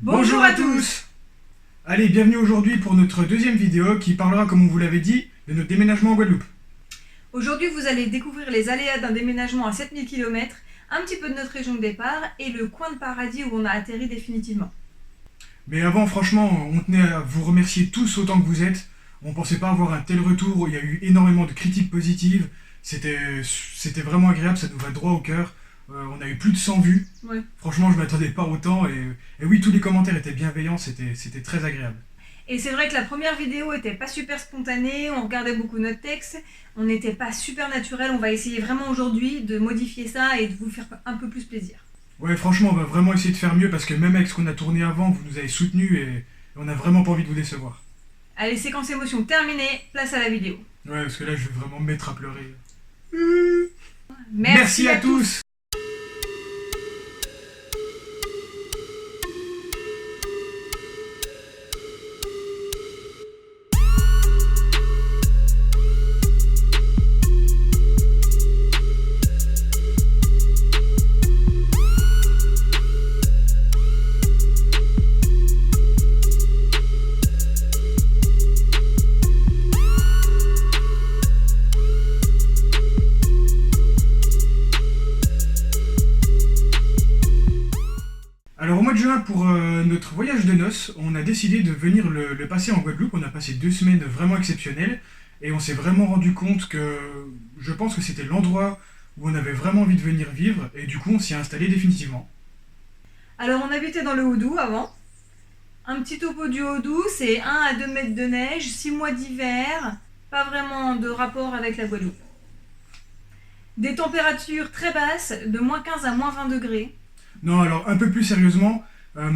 Bonjour à tous. Allez, bienvenue aujourd'hui pour notre deuxième vidéo qui parlera, comme on vous l'avait dit, de notre déménagement en Guadeloupe. Aujourd'hui, vous allez découvrir les aléas d'un déménagement à 7000 km, un petit peu de notre région de départ et le coin de paradis où on a atterri définitivement. Mais avant, franchement, on tenait à vous remercier tous autant que vous êtes. On pensait pas avoir un tel retour, il y a eu énormément de critiques positives. C'était vraiment agréable, ça nous va droit au cœur. On a eu plus de 100 vues. Ouais. Franchement, je m'attendais pas autant et oui, tous les commentaires étaient bienveillants, c'était très agréable. Et c'est vrai que la première vidéo était pas super spontanée, on regardait beaucoup notre texte, on n'était pas super naturel, on va essayer vraiment aujourd'hui de modifier ça et de vous faire un peu plus plaisir. Ouais, franchement, on va vraiment essayer de faire mieux parce que même avec ce qu'on a tourné avant, vous nous avez soutenus et on a vraiment pas envie de vous décevoir. Allez, séquence émotion terminée, place à la vidéo. Ouais, parce que là, je vais vraiment me mettre à pleurer. Merci à tous. Alors au mois de juin, pour notre voyage de noces, on a décidé de venir le passer en Guadeloupe. On a passé 2 semaines vraiment exceptionnelles et on s'est vraiment rendu compte que je pense que c'était l'endroit où on avait vraiment envie de venir vivre et du coup on s'y est installé définitivement. Alors on habitait dans le Haut-Doubs avant. Un petit topo du Haut-Doubs, c'est 1 à 2 mètres de neige, 6 mois d'hiver, pas vraiment de rapport avec la Guadeloupe. Des températures très basses, de moins 15 à moins 20 degrés. Non, alors un peu plus sérieusement,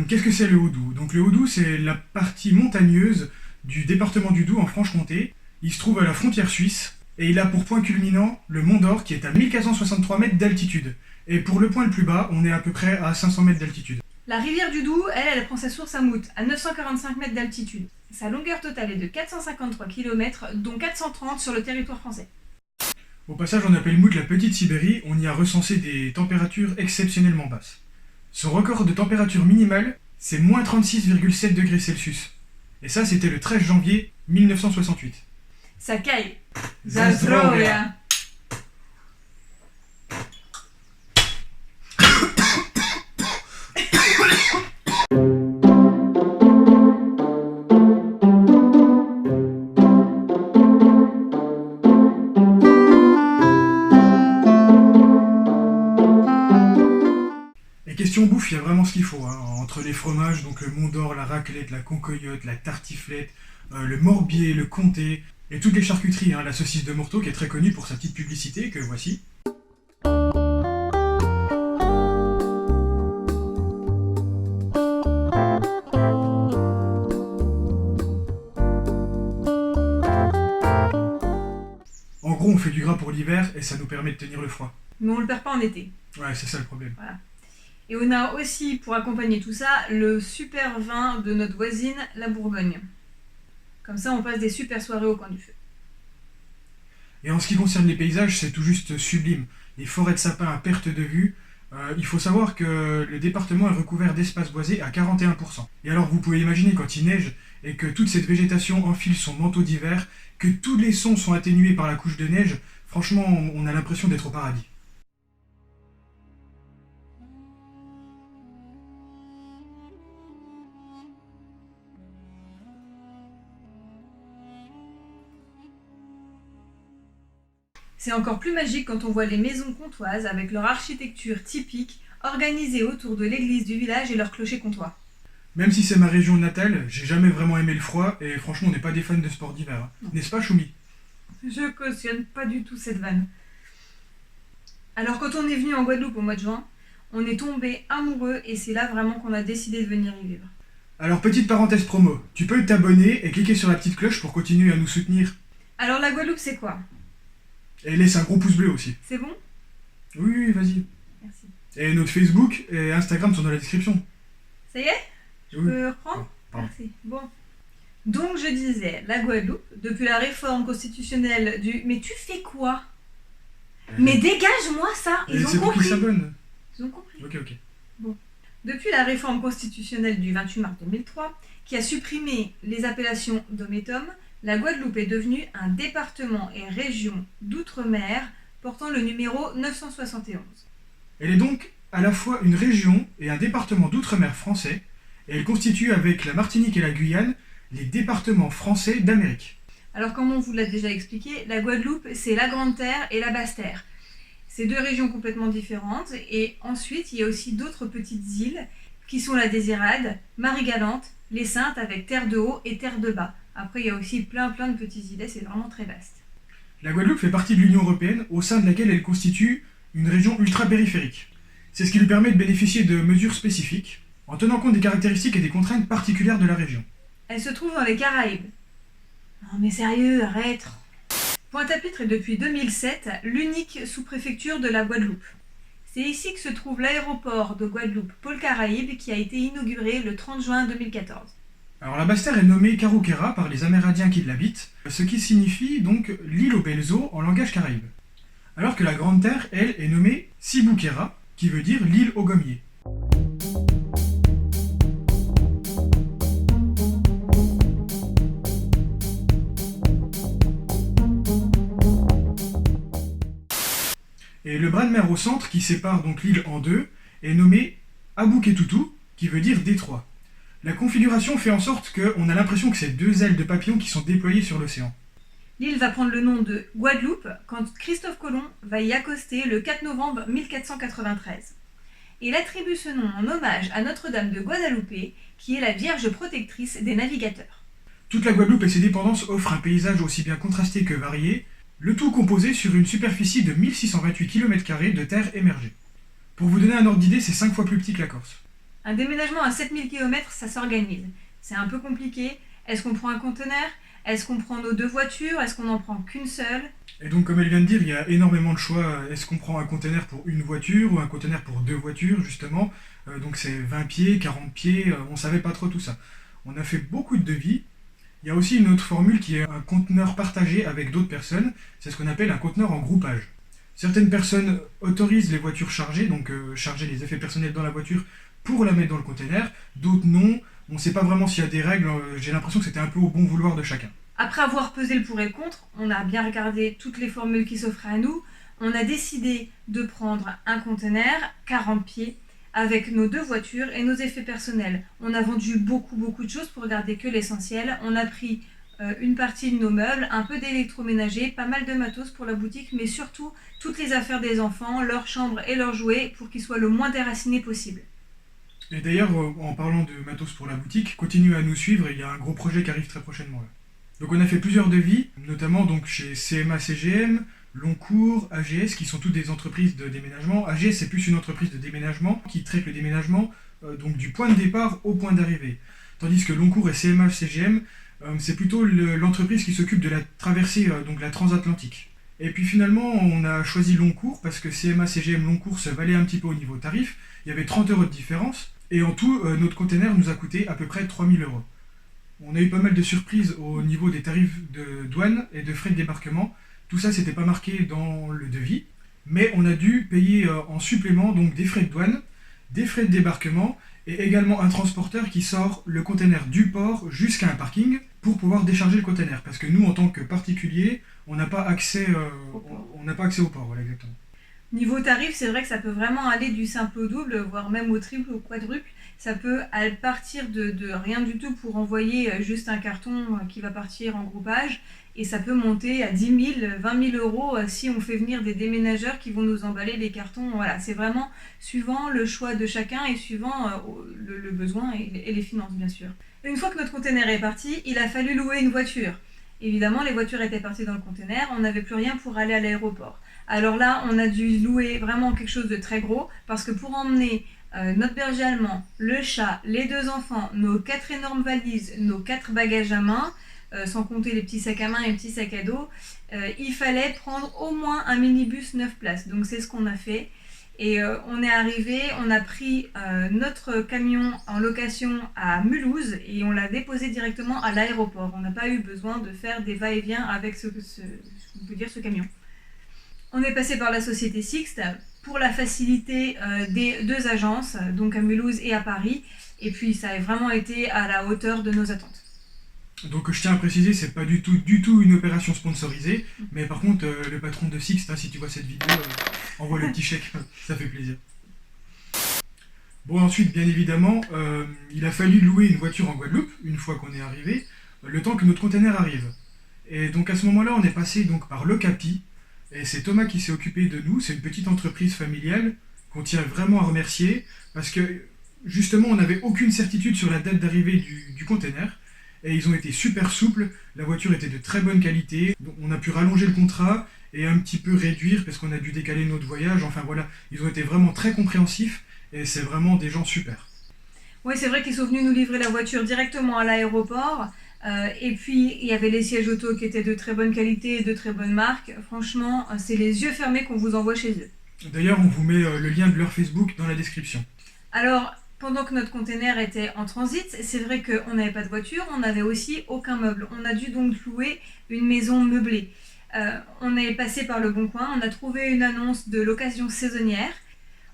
qu'est-ce que c'est le Haut-Doubs? Donc le Haut-Doubs, c'est la partie montagneuse du département du Doubs en Franche-Comté. Il se trouve à la frontière suisse et il a pour point culminant le Mont d'Or qui est à 1463 mètres d'altitude. Et pour le point le plus bas, on est à peu près à 500 mètres d'altitude. La rivière du Doubs, elle prend sa source à Mout, à 945 mètres d'altitude. Sa longueur totale est de 453 km, dont 430 sur le territoire français. Au passage, on appelle Mout la Petite Sibérie, on y a recensé des températures exceptionnellement basses. Son record de température minimale, c'est moins 36,7 degrés Celsius. Et ça, c'était le 13 janvier 1968. Ça caille. Zazdrowia. Question bouffe, il y a vraiment ce qu'il faut, hein. Entre les fromages, donc le Mont d'Or, la raclette, la concoyote, la tartiflette, le morbier, le comté, et toutes les charcuteries, hein, la saucisse de Morteau qui est très connue pour sa petite publicité, que voici. En gros, on fait du gras pour l'hiver et ça nous permet de tenir le froid. Mais on le perd pas en été. Ouais, c'est ça le problème. Voilà. Et on a aussi, pour accompagner tout ça, le super vin de notre voisine, la Bourgogne. Comme ça, on passe des super soirées au coin du feu. Et en ce qui concerne les paysages, c'est tout juste sublime. Les forêts de sapins à perte de vue. Il faut savoir que le département est recouvert d'espaces boisés à 41%. Et alors vous pouvez imaginer quand il neige et que toute cette végétation enfile son manteau d'hiver, que tous les sons sont atténués par la couche de neige, franchement on a l'impression d'être au paradis. C'est encore plus magique quand on voit les maisons comtoises avec leur architecture typique organisées autour de l'église du village et leur clocher-comtois. Même si c'est ma région natale, j'ai jamais vraiment aimé le froid et franchement on n'est pas des fans de sport d'hiver. Hein. N'est-ce pas Choumi? Je cautionne pas du tout cette vanne. Alors quand on est venu en Guadeloupe au mois de juin, on est tombé amoureux et c'est là vraiment qu'on a décidé de venir y vivre. Alors petite parenthèse promo, tu peux t'abonner et cliquer sur la petite cloche pour continuer à nous soutenir. Alors la Guadeloupe c'est quoi? Et laisse un gros pouce bleu aussi. C'est bon? Oui, vas-y. Merci. Et notre Facebook et Instagram sont dans la description. Ça y est? Je peux reprendre? Pardon. Merci. Bon. Donc je disais, la Guadeloupe, depuis la réforme constitutionnelle du... Mais tu fais quoi? Mais dégage-moi ça! Ils ont C'est pour qu'ils compris. s'abonnent. Ils ont compris. Ok. Depuis la réforme constitutionnelle du 28 mars 2003, qui a supprimé les appellations DOM-ETOM, la Guadeloupe est devenue un département et région d'outre-mer portant le numéro 971. Elle est donc à la fois une région et un département d'outre-mer français, et elle constitue avec la Martinique et la Guyane les départements français d'Amérique. Alors comme on vous l'a déjà expliqué, la Guadeloupe c'est la Grande Terre et la Basse Terre. C'est deux régions complètement différentes et ensuite il y a aussi d'autres petites îles qui sont la Désirade, Marie-Galante, les Saintes avec Terre de Haut et Terre de Bas. Après il y a aussi plein de petits îlets, c'est vraiment très vaste. La Guadeloupe fait partie de l'Union européenne au sein de laquelle elle constitue une région ultra-périphérique. C'est ce qui lui permet de bénéficier de mesures spécifiques en tenant compte des caractéristiques et des contraintes particulières de la région. Elle se trouve dans les Caraïbes. Non mais sérieux, arrête. Pointe-à-Pitre est depuis 2007 l'unique sous-préfecture de la Guadeloupe. C'est ici que se trouve l'aéroport de Guadeloupe Pôle Caraïbes qui a été inauguré le 30 juin 2014. Alors la Basse-Terre est nommée Carouquera par les Amérindiens qui l'habitent, ce qui signifie donc l'île aux belles eaux en langage caraïbe. Alors que la Grande Terre, elle, est nommée Sibouquera, qui veut dire l'île aux gommiers. Et le bras de mer au centre, qui sépare donc l'île en deux, est nommé Aboukétoutou, qui veut dire détroit. La configuration fait en sorte qu'on a l'impression que c'est deux ailes de papillon qui sont déployées sur l'océan. L'île va prendre le nom de Guadeloupe quand Christophe Colomb va y accoster le 4 novembre 1493. Il attribue ce nom en hommage à Notre-Dame de Guadalupe, qui est la Vierge protectrice des navigateurs. Toute la Guadeloupe et ses dépendances offrent un paysage aussi bien contrasté que varié, le tout composé sur une superficie de 1628 km² de terre émergée. Pour vous donner un ordre d'idée, c'est 5 fois plus petit que la Corse. Un déménagement à 7000 km, ça s'organise. C'est un peu compliqué. Est-ce qu'on prend un conteneur ? Est-ce qu'on prend nos deux voitures ? Est-ce qu'on n'en prend qu'une seule ? Et donc, comme elle vient de dire, il y a énormément de choix. Est-ce qu'on prend un conteneur pour une voiture ou un conteneur pour deux voitures, justement ? Donc c'est 20 pieds, 40 pieds, on savait pas trop tout ça. On a fait beaucoup de devis. Il y a aussi une autre formule qui est un conteneur partagé avec d'autres personnes. C'est ce qu'on appelle un conteneur en groupage. Certaines personnes autorisent les voitures chargées, donc charger les effets personnels dans la voiture pour la mettre dans le conteneur. D'autres non. On ne sait pas vraiment s'il y a des règles. J'ai l'impression que c'était un peu au bon vouloir de chacun. Après avoir pesé le pour et le contre, on a bien regardé toutes les formules qui s'offraient à nous. On a décidé de prendre un conteneur 40 pieds avec nos deux voitures et nos effets personnels. On a vendu beaucoup de choses pour garder que l'essentiel. On a pris une partie de nos meubles, un peu d'électroménager, pas mal de matos pour la boutique, mais surtout toutes les affaires des enfants, leurs chambres et leurs jouets pour qu'ils soient le moins déracinés possible. Et d'ailleurs, en parlant de matos pour la boutique, continuez à nous suivre, il y a un gros projet qui arrive très prochainement. Là. Donc on a fait plusieurs devis, notamment donc chez CMA-CGM, Longcourt, AGS, qui sont toutes des entreprises de déménagement. AGS, c'est plus une entreprise de déménagement qui traite le déménagement donc du point de départ au point d'arrivée. Tandis que Longcourt et CMA-CGM, c'est plutôt l'entreprise qui s'occupe de la traversée, donc la transatlantique. Et puis finalement, on a choisi Longcourt parce que CMA-CGM Longcourt se valait un petit peu au niveau tarif. Il y avait 30 € de différence. Et en tout, notre container nous a coûté à peu près 3000 €. On a eu pas mal de surprises au niveau des tarifs de douane et de frais de débarquement. Tout ça, c'était pas marqué dans le devis. Mais on a dû payer en supplément donc des frais de douane, des frais de débarquement et également un transporteur qui sort le container du port jusqu'à un parking pour pouvoir décharger le container. Parce que nous, en tant que particuliers, on n'a pas accès au port. Voilà, exactement. Niveau tarif, c'est vrai que ça peut vraiment aller du simple au double, voire même au triple, au quadruple. Ça peut partir de rien du tout pour envoyer juste un carton qui va partir en groupage. Et ça peut monter à 10 000, 20 000 € si on fait venir des déménageurs qui vont nous emballer les cartons. Voilà, c'est vraiment suivant le choix de chacun et suivant le besoin et les finances, bien sûr. Une fois que notre container est parti, il a fallu louer une voiture. Évidemment, les voitures étaient parties dans le container, on n'avait plus rien pour aller à l'aéroport. Alors là, on a dû louer vraiment quelque chose de très gros, parce que pour emmener notre berger allemand, le chat, les deux enfants, nos 4 énormes valises, nos 4 bagages à main, sans compter les petits sacs à main et les petits sacs à dos, il fallait prendre au moins un minibus 9 places. Donc c'est ce qu'on a fait. Et on est arrivé, on a pris notre camion en location à Mulhouse et on l'a déposé directement à l'aéroport. On n'a pas eu besoin de faire des va-et-vient avec ce camion. On est passé par la société Sixt pour la facilité des deux agences, donc à Mulhouse et à Paris. Et puis ça a vraiment été à la hauteur de nos attentes. Donc je tiens à préciser, c'est pas du tout une opération sponsorisée, mais par contre le patron de Sixt, si tu vois cette vidéo, envoie le petit chèque, ça fait plaisir. Bon, ensuite, bien évidemment, il a fallu louer une voiture en Guadeloupe, une fois qu'on est arrivé, le temps que notre container arrive. Et donc à ce moment-là, on est passé donc par l'Ocapi, et c'est Thomas qui s'est occupé de nous. C'est une petite entreprise familiale qu'on tient vraiment à remercier, parce que justement, on n'avait aucune certitude sur la date d'arrivée du container, et ils ont été super souples. La voiture était de très bonne qualité, donc on a pu rallonger le contrat et un petit peu réduire, parce qu'on a dû décaler notre voyage. Enfin voilà, ils ont été vraiment très compréhensifs, et c'est vraiment des gens super. Oui, c'est vrai qu'ils sont venus nous livrer la voiture directement à l'aéroport. Et puis, il y avait les sièges auto qui étaient de très bonne qualité et de très bonne marque. Franchement, c'est les yeux fermés qu'on vous envoie chez eux. D'ailleurs, on vous met le lien de leur Facebook dans la description. Alors, pendant que notre container était en transit, c'est vrai qu'on n'avait pas de voiture, on n'avait aussi aucun meuble. On a dû donc louer une maison meublée. On est passé par Le Bon Coin, on a trouvé une annonce de location saisonnière.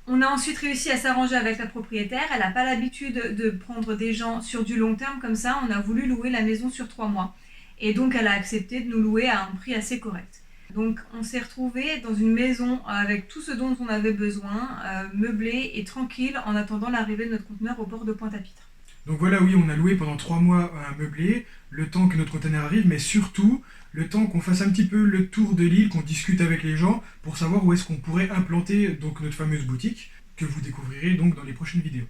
On a ensuite réussi à s'arranger avec la propriétaire. Elle n'a pas l'habitude de prendre des gens sur du long terme comme ça. On a voulu louer la maison sur 3 mois. Et donc, elle a accepté de nous louer à un prix assez correct. Donc, on s'est retrouvés dans une maison avec tout ce dont on avait besoin, meublée et tranquille, en attendant l'arrivée de notre conteneur au port de Pointe-à-Pitre. Donc voilà, oui, on a loué pendant 3 mois un meublé, le temps que notre container arrive, mais surtout le temps qu'on fasse un petit peu le tour de l'île, qu'on discute avec les gens pour savoir où est-ce qu'on pourrait implanter donc notre fameuse boutique, que vous découvrirez donc dans les prochaines vidéos.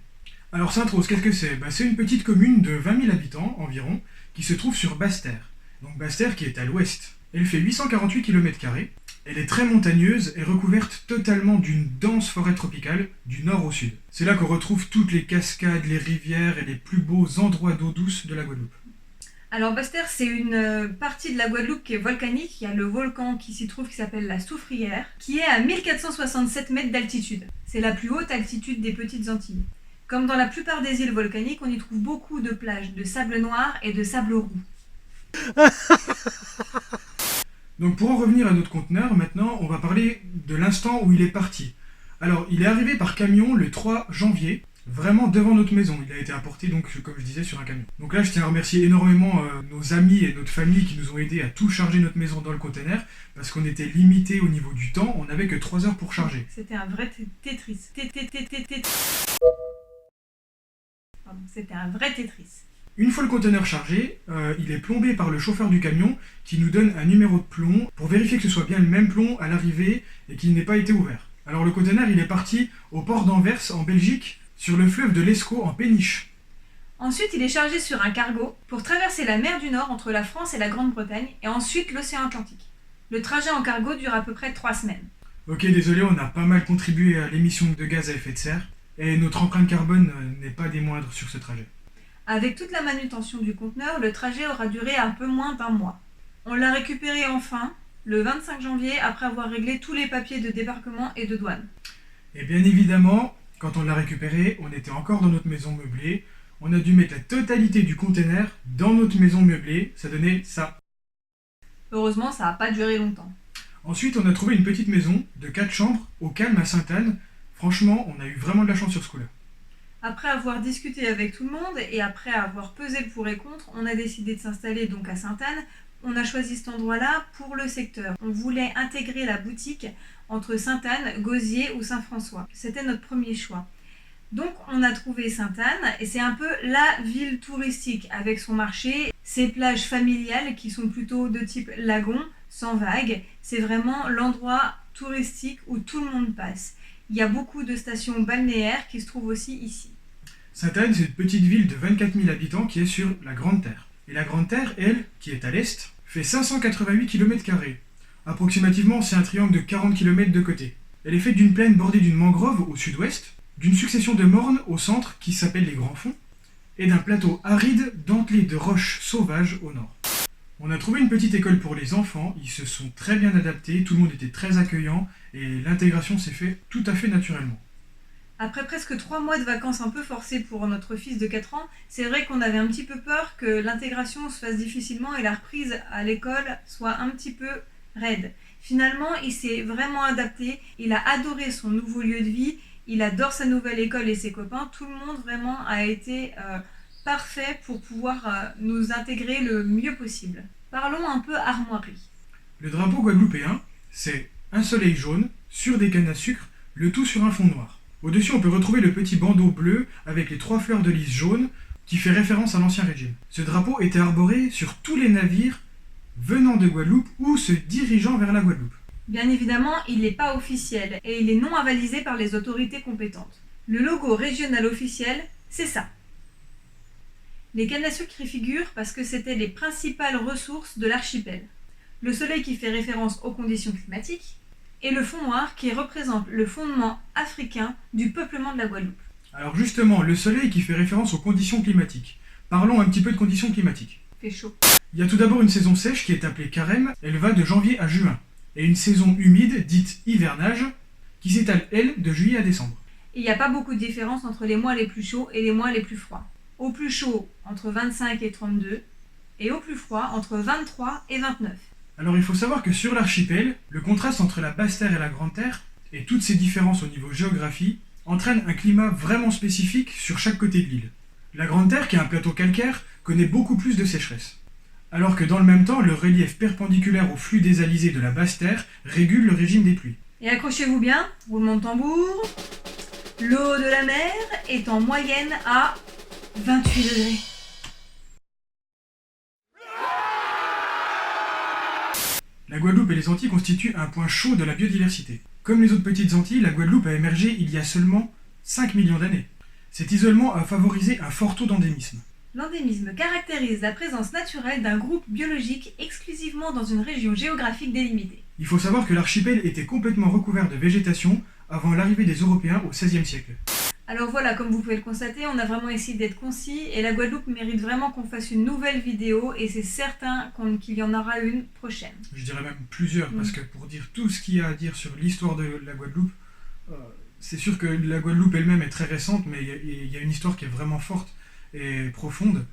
Alors Sainte-Rose, qu'est-ce que c'est? C'est une petite commune de 20 000 habitants environ, qui se trouve sur Basse-Terre. Donc Basse-Terre qui est à l'ouest. Elle fait 848 km², elle est très montagneuse et recouverte totalement d'une dense forêt tropicale du nord au sud. C'est là qu'on retrouve toutes les cascades, les rivières et les plus beaux endroits d'eau douce de la Guadeloupe. Alors Basse-Terre, c'est une partie de la Guadeloupe qui est volcanique. Il y a le volcan qui s'y trouve qui s'appelle la Soufrière, qui est à 1467 mètres d'altitude. C'est la plus haute altitude des Petites Antilles. Comme dans la plupart des îles volcaniques, on y trouve beaucoup de plages de sable noir et de sable roux. Donc pour en revenir à notre conteneur, maintenant on va parler de l'instant où il est parti. Alors il est arrivé par camion le 3 janvier, vraiment devant notre maison. Il a été apporté donc comme je disais sur un camion. Donc là je tiens à remercier énormément nos amis et notre famille qui nous ont aidés à tout charger notre maison dans le conteneur, parce qu'on était limité au niveau du temps, on n'avait que 3 heures pour charger. C'était un vrai Tetris. Pardon, c'était un vrai Tetris. Une fois le conteneur chargé, il est plombé par le chauffeur du camion qui nous donne un numéro de plomb pour vérifier que ce soit bien le même plomb à l'arrivée et qu'il n'ait pas été ouvert. Alors le conteneur il est parti au port d'Anvers en Belgique sur le fleuve de l'Escaut en péniche. Ensuite il est chargé sur un cargo pour traverser la mer du Nord entre la France et la Grande-Bretagne et ensuite l'océan Atlantique. Le trajet en cargo dure à peu près 3 semaines. Ok, désolé, on a pas mal contribué à l'émission de gaz à effet de serre et notre empreinte carbone n'est pas des moindres sur ce trajet. Avec toute la manutention du conteneur, le trajet aura duré un peu moins d'1 mois. On l'a récupéré enfin le 25 janvier après avoir réglé tous les papiers de débarquement et de douane. Et bien évidemment, quand on l'a récupéré, on était encore dans notre maison meublée. On a dû mettre la totalité du conteneur dans notre maison meublée, ça donnait ça. Heureusement, ça n'a pas duré longtemps. Ensuite, on a trouvé une petite maison de 4 chambres au calme à Sainte-Anne. Franchement, on a eu vraiment de la chance sur ce coup-là. Après avoir discuté avec tout le monde et après avoir pesé le pour et contre, on a décidé de s'installer donc à Sainte-Anne. On a choisi cet endroit-là pour le secteur. On voulait intégrer la boutique entre Sainte-Anne, Gosier ou Saint-François. C'était notre premier choix. Donc on a trouvé Sainte-Anne et c'est un peu la ville touristique avec son marché, ses plages familiales qui sont plutôt de type lagon, sans vagues. C'est vraiment l'endroit touristique où tout le monde passe. Il y a beaucoup de stations balnéaires qui se trouvent aussi ici. Sainte-Anne, c'est une petite ville de 24 000 habitants qui est sur la Grande Terre. Et la Grande Terre, elle, qui est à l'est, fait 588 km². Approximativement, c'est un triangle de 40 km de côté. Elle est faite d'une plaine bordée d'une mangrove au sud-ouest, d'une succession de mornes au centre qui s'appelle les Grands Fonds, et d'un plateau aride dentelé de roches sauvages au nord. On a trouvé une petite école pour les enfants, ils se sont très bien adaptés, tout le monde était très accueillant, et l'intégration s'est faite tout à fait naturellement. Après presque 3 mois de vacances un peu forcées pour notre fils de 4 ans, c'est vrai qu'on avait un petit peu peur que l'intégration se fasse difficilement et la reprise à l'école soit un petit peu raide. Finalement, il s'est vraiment adapté, il a adoré son nouveau lieu de vie, il adore sa nouvelle école et ses copains. Tout le monde vraiment a été parfait pour pouvoir nous intégrer le mieux possible. Parlons un peu armoirie. Le drapeau guadeloupéen, c'est un soleil jaune sur des cannes à sucre, le tout sur un fond noir. Au-dessus, on peut retrouver le petit bandeau bleu avec les 3 fleurs de lys jaunes qui fait référence à l'Ancien Régime. Ce drapeau était arboré sur tous les navires venant de Guadeloupe ou se dirigeant vers la Guadeloupe. Bien évidemment, il n'est pas officiel et il est non avalisé par les autorités compétentes. Le logo régional officiel, c'est ça. Les cannes à sucre y figurent parce que c'était les principales ressources de l'archipel. Le soleil qui fait référence aux conditions climatiques et le fond noir qui représente le fondement africain du peuplement de la Guadeloupe. Alors justement, le soleil qui fait référence aux conditions climatiques. Parlons un petit peu de conditions climatiques. Il fait chaud. Il y a tout d'abord une saison sèche qui est appelée carême, elle va de janvier à juin. Et une saison humide, dite hivernage, qui s'étale, elle, de juillet à décembre. Il n'y a pas beaucoup de différence entre les mois les plus chauds et les mois les plus froids. Au plus chaud, entre 25 et 32, et au plus froid, entre 23 et 29. Alors il faut savoir que sur l'archipel, le contraste entre la basse terre et la grande terre, et toutes ces différences au niveau géographie, entraînent un climat vraiment spécifique sur chaque côté de l'île. La grande terre, qui est un plateau calcaire, connaît beaucoup plus de sécheresse. Alors que dans le même temps, le relief perpendiculaire au flux désalisé de la basse terre régule le régime des pluies. Et accrochez-vous bien, roulement de tambour. L'eau de la mer est en moyenne à 28 degrés. La Guadeloupe et les Antilles constituent un point chaud de la biodiversité. Comme les autres petites Antilles, la Guadeloupe a émergé il y a seulement 5 millions d'années. Cet isolement a favorisé un fort taux d'endémisme. L'endémisme caractérise la présence naturelle d'un groupe biologique exclusivement dans une région géographique délimitée. Il faut savoir que l'archipel était complètement recouvert de végétation avant l'arrivée des Européens au XVIe siècle. Alors voilà, comme vous pouvez le constater, on a vraiment essayé d'être concis et la Guadeloupe mérite vraiment qu'on fasse une nouvelle vidéo et c'est certain qu'il y en aura une prochaine. Je dirais même plusieurs, parce que pour dire tout ce qu'il y a à dire sur l'histoire de la Guadeloupe, c'est sûr que la Guadeloupe elle-même est très récente, mais il y a une histoire qui est vraiment forte et profonde,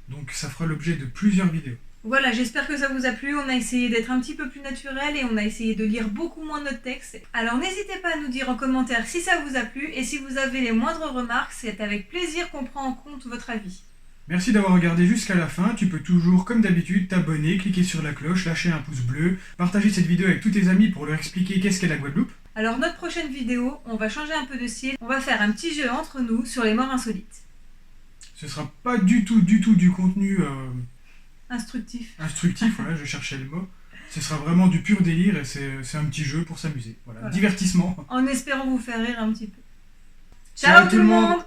donc ça fera l'objet de plusieurs vidéos. Voilà, j'espère que ça vous a plu, on a essayé d'être un petit peu plus naturel et on a essayé de lire beaucoup moins notre texte. Alors n'hésitez pas à nous dire en commentaire si ça vous a plu et si vous avez les moindres remarques, c'est avec plaisir qu'on prend en compte votre avis. Merci d'avoir regardé jusqu'à la fin, tu peux toujours, comme d'habitude, t'abonner, cliquer sur la cloche, lâcher un pouce bleu, partager cette vidéo avec tous tes amis pour leur expliquer qu'est-ce qu'est la Guadeloupe. Alors notre prochaine vidéo, on va changer un peu de style, on va faire un petit jeu entre nous sur les morts insolites. Ce sera pas du tout du contenu Instructif, voilà, je cherchais le mot. Ce sera vraiment du pur délire et c'est un petit jeu pour s'amuser. Voilà. Divertissement. En espérant vous faire rire un petit peu. Ciao tout le monde.